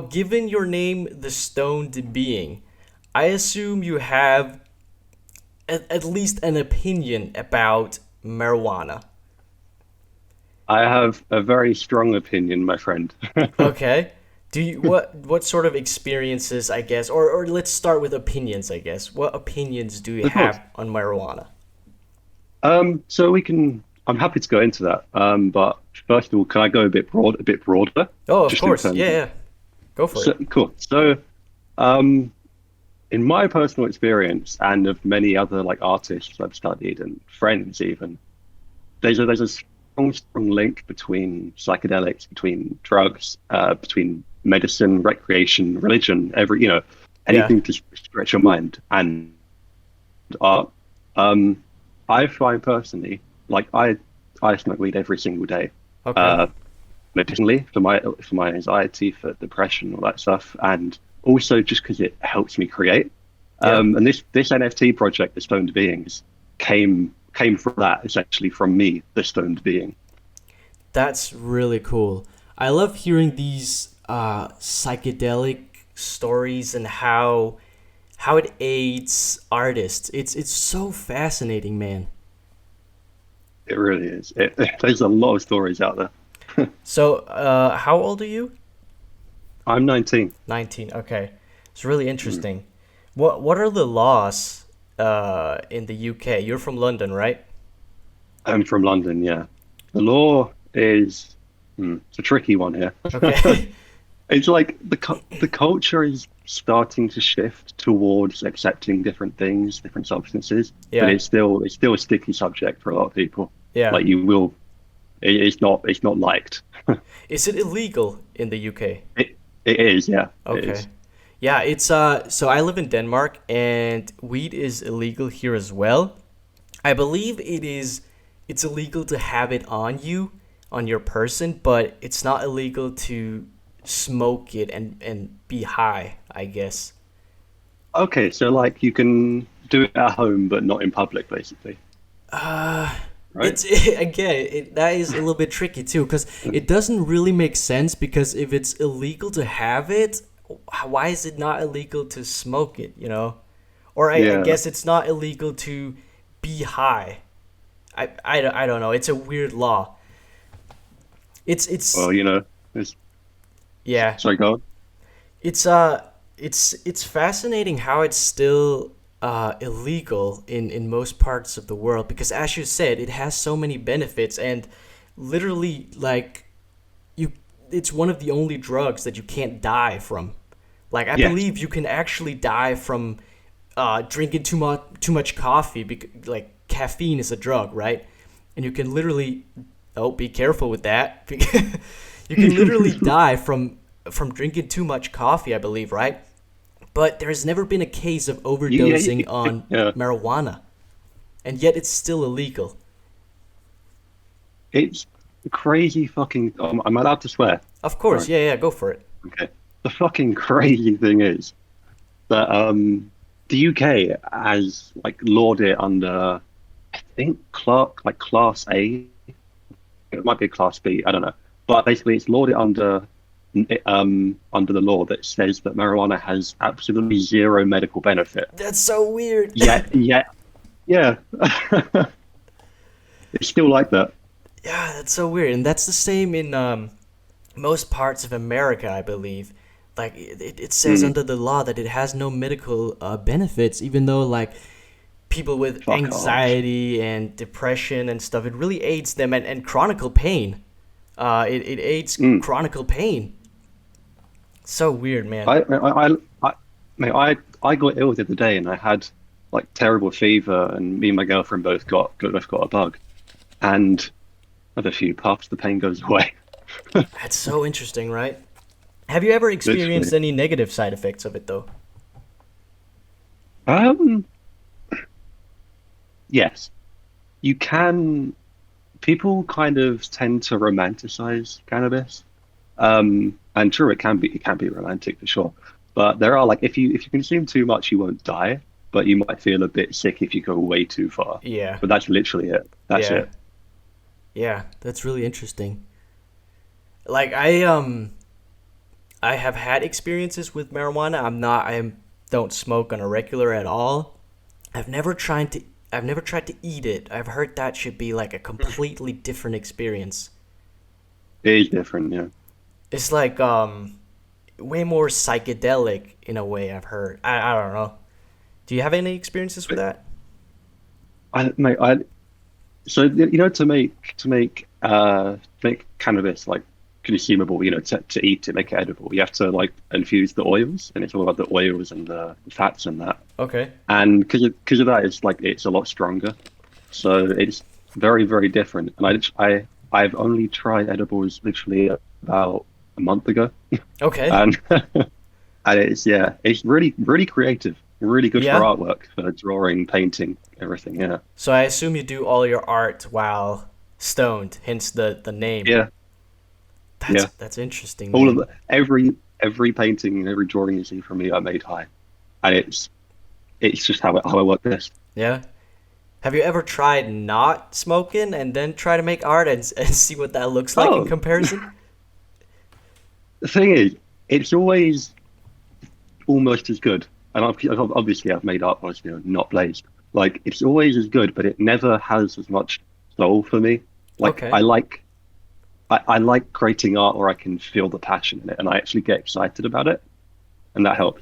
given your name, the Stoned Being, I assume you have at least an opinion about marijuana. I have a very strong opinion, my friend. Okay. Do you what sort of experiences, I guess, or let's start with opinions, I guess. What opinions do you Of course. have on marijuana? So we can. I'm happy to go into that. But first of all, can I go a bit broader, Oh, of just in course. Yeah, terms of. yeah. Go for So it. cool. So, um, in my personal experience and of many other like artists I've studied and friends even, there's a strong link between psychedelics, between drugs, between medicine, recreation, religion, Yeah. anything to stretch your mind and art. Um, I find personally, like I smoke weed every single day, Okay. uh, medicinally for my anxiety, for depression, all that stuff, and also just because it helps me create. Yeah. And this NFT project, the Stoned Beings, came from that essentially from me, the Stoned Being. That's really cool. I love hearing these psychedelic stories and how it aids artists. It's so fascinating, man. It really is. There's a lot of stories out there. So, how old are you? I'm 19. 19. Okay. It's really Mm. interesting. What are the laws in the UK? You're from London, right? I'm from London, yeah. The law is it's a tricky one here. Okay. It's like the culture is starting to shift towards accepting different things, different substances, but Yeah. it's still a sticky subject for a lot of people. Yeah. Like it's not liked. Is it illegal in the UK? It is, yeah, it Okay. is. Yeah, it's so I live in Denmark and weed is illegal here as well. I believe it's illegal to have it on you, on your person, but it's not illegal to smoke it and be high, I guess. Okay, so like you can do it at home, but not in public, basically, right? It's again, that is a little bit tricky too because it doesn't really make sense because if it's illegal to have it, why is it not illegal to smoke it, Or I Yeah. guess it's not illegal to be high. I don't know. It's a weird law. It's Well, it's yeah. sorry, go on. It's it's fascinating how it's still illegal in most parts of the world because as you said, it has so many benefits and literally like you it's one of the only drugs that you can't die from. Like I Yes. believe you can actually die from drinking too much coffee because like caffeine is a drug, right? And you can literally be careful with that. You can literally die from drinking too much coffee, I believe, right? But there has never been a case of overdosing on Yeah. marijuana, and yet it's still illegal. It's crazy fucking. Am I allowed to swear? Of course, Sorry. yeah, yeah, go for it. Okay. The fucking crazy thing is that the UK has like lawed it under I think class A. It might be class B. I don't know. But basically, it's lawed it under the law that says that marijuana has absolutely zero medical benefit. That's so weird. Yet, yeah, it's still like that. Yeah, that's so weird, and that's the same in most parts of America, I believe. Like it says Mm, under the law that it has no medical benefits, even though like people with fuck off. anxiety and depression and stuff, it really aids them and chronic pain. It aids Mm. chronic pain. So weird, man. I, mate, I got ill the other day and I had like terrible fever and me and my girlfriend both got a bug and with a few puffs the pain goes away. That's so interesting, right? Have you ever experienced Literally. any negative side effects of it, though? Um, yes, you can. People kind of tend to romanticize cannabis. And true, it can be romantic for sure. But there are like if you consume too much, you won't die, but you might feel a bit sick if you go way too far. Yeah, But that's literally it. That's yeah, it. yeah. That's really interesting. Like I have had experiences with marijuana. I don't smoke on a regular at all. I've never tried to I've never tried to eat it. I've heard that should be like a completely different experience. It is different, yeah. It's like way more psychedelic in a way, I've heard. I don't know. Do you have any experiences with But that? mate, to make cannabis like consumable, to eat it, make it edible, you have to like infuse the oils, and it's all about the oils and the fats and that. Okay. And because of that, it's a lot stronger. So it's very, very different. And I've only tried edibles literally about a month ago, Okay. and and it's really, really creative, really good for Yeah. artwork, for drawing, painting, everything. Yeah, So I assume you do all your art while stoned, hence the name. yeah, yeah. That's interesting, All of man. the, every painting and every drawing you see from me, I made high, and it's just how I work best. Yeah. Have you ever tried not smoking and then try to make art and see what that looks like in Oh, comparison? the thing is, it's always almost as good. And obviously I've made art was not blazed. Like it's always as good, but it never has as much soul for me. Like Okay. I like creating art where I can feel the passion in it and I actually get excited about it, and that helps.